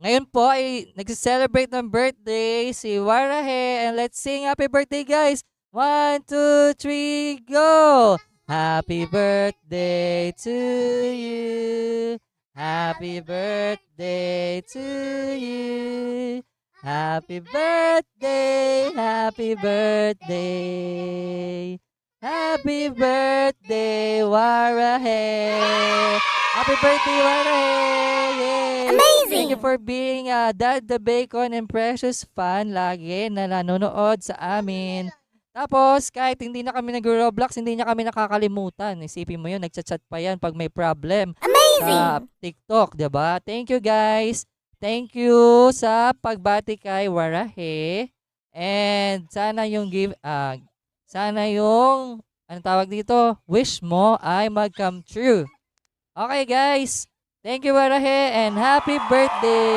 Ngayon po ay nagse-celebrate ng birthday si Warahe and let's sing happy birthday guys. 1, 2, 3, go! Happy birthday to you. Happy birthday to you. Happy birthday, happy birthday. Happy birthday, Warahe. Happy birthday, Warahe. Yay! Thank you Amazing! for being Dad the Bacon and Precious fan lagi na nanonood sa amin. Tapos, kahit hindi na kami nag-Roblox, hindi niya kami nakakalimutan. Isipin mo yun, nagchat-chat pa yan pag may problem sa Amazing! TikTok, 'di ba? Thank you guys. Thank you sa pagbati kay Warahe. And sana yung anong tawag dito, wish mo ay mag-come true. Okay guys, thank you Warahe and happy birthday!